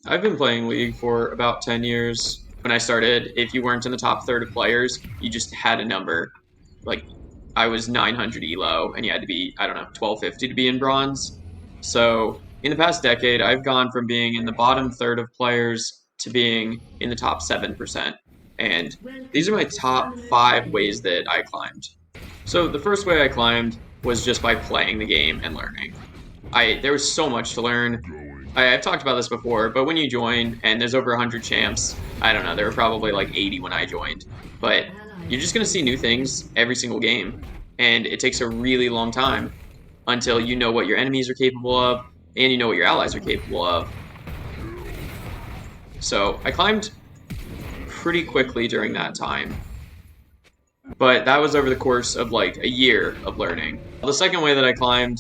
I've been playing League for about 10 years. When I started, if you weren't in the top third of players, you just had a number. Like, I was 900 elo, and you had to be, I don't know, 1250 to be in bronze. So, in the past decade, I've gone from being in the bottom third of players to being in the top 7%. And these are my top 5 ways that I climbed. So, the first way I climbed was just by playing the game and learning. There was so much to learn. I've talked about this before, but when you join and there's over 100 champs, I don't know, there were probably like 80 when I joined, but you're just going to see new things every single game, and it takes a really long time until you know what your enemies are capable of and you know what your allies are capable of. So I climbed pretty quickly during that time, but that was over the course of like a year of learning. The second way that I climbed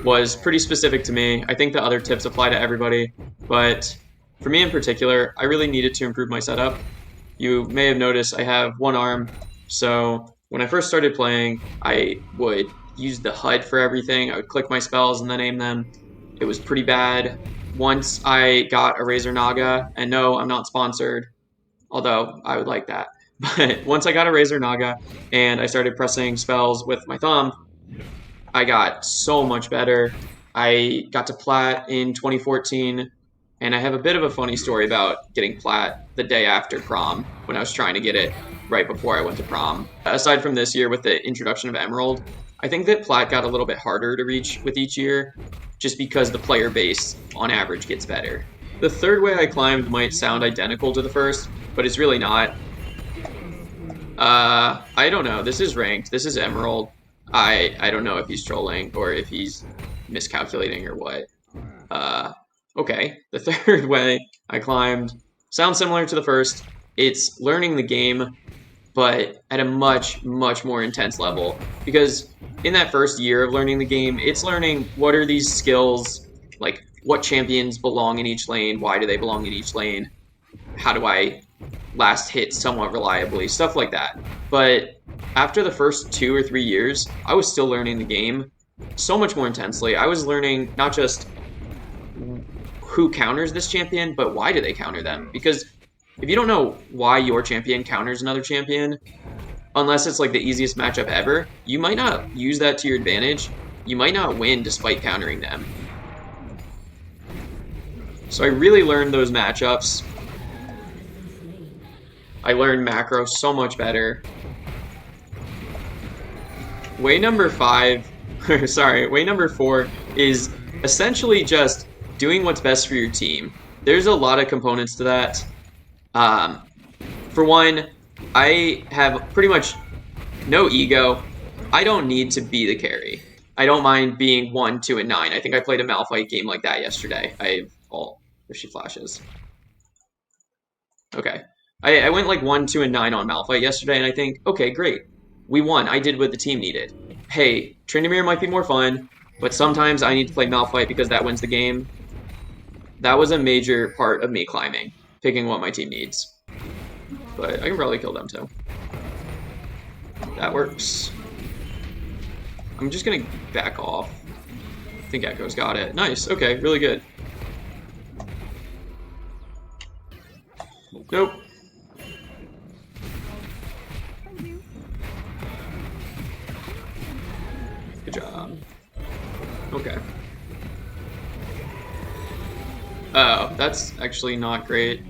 was pretty specific to me. I think the other tips apply to everybody, but for me in particular, I really needed to improve my setup. You may have noticed I have one arm, so when I first started playing, I would use the HUD for everything. I would click my spells and then aim them. It was pretty bad. Once I got a Razor Naga, and no, I'm not sponsored, although I would like that. But once I got a Razor Naga and I started pressing spells with my thumb, I got so much better. I got to plat in 2014, and I have a bit of a funny story about getting plat the day after prom when I was trying to get it right before I went to prom. Aside from this year with the introduction of Emerald, I think that plat got a little bit harder to reach with each year just because the player base on average gets better. The third way I climbed might sound identical to the first, but it's really not. I don't know. This is ranked. This is Emerald. I don't know if he's trolling or if he's miscalculating or what. Okay, the third way I climbed sounds similar to the first. It's learning the game, but at a much, much more intense level. Because in that first year of learning the game, it's learning what are these skills, like what champions belong in each lane, why do they belong in each lane, how do I last hit somewhat reliably, stuff like that. But after the first 2 or 3 years, I was still learning the game so much more intensely. I was learning not just who counters this champion, but why do they counter them? Because if you don't know why your champion counters another champion, unless it's like the easiest matchup ever, you might not use that to your advantage. You might not win despite countering them. So I really learned those matchups. I learned macro so much better. Way number 5, sorry, way number 4 is essentially just doing what's best for your team. There's a lot of components to that. For one, I have pretty much no ego. I don't need to be the carry. I don't mind being 1, 2, and 9. I think I played a Malphite game like that yesterday. If she flashes. Okay. I went like 1, 2, and 9 on Malphite yesterday, and I think, okay, great. We won. I did what the team needed. Hey, Tryndamere might be more fun, but sometimes I need to play Malphite because that wins the game. That was a major part of me climbing, picking what my team needs. But I can probably kill them too. That works. I'm just gonna back off. I think Echo's got it. Nice, okay, really good. Nope. Good job. Okay. Oh, that's actually not great.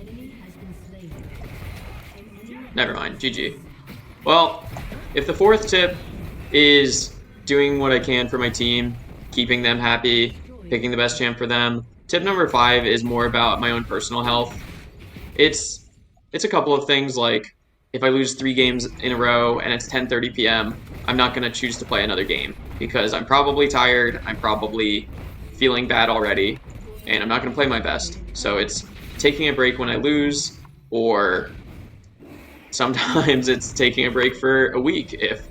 Never mind, GG. Well, if the fourth tip is doing what I can for my team, keeping them happy, picking the best champ for them, tip number 5 is more about my own personal health. It's a couple of things like if I lose 3 games in a row and it's 10:30 p.m., I'm not going to choose to play another game because I'm probably tired, I'm probably feeling bad already, and I'm not going to play my best. So it's taking a break when I lose, or sometimes it's taking a break for a week if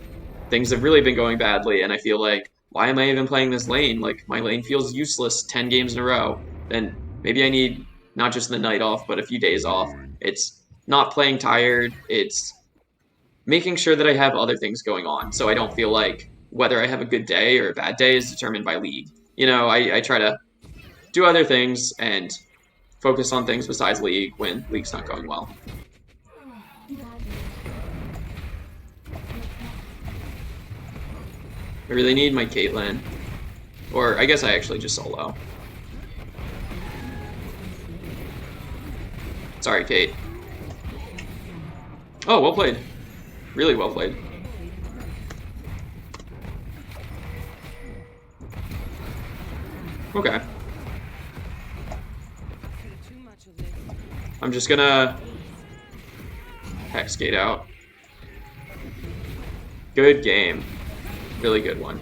things have really been going badly and I feel like, why am I even playing this lane? Like, my lane feels useless 10 games in a row. Then maybe I need not just the night off, but a few days off. It's not playing tired. It's making sure that I have other things going on so I don't feel like whether I have a good day or a bad day is determined by League. You know, I try to do other things and focus on things besides League when League's not going well. I really need my Caitlyn. Or I guess I actually just solo. Sorry, Kate. Oh, well played. Really well played. Okay. I'm just gonna Hex Gate out. Good game. Really good one.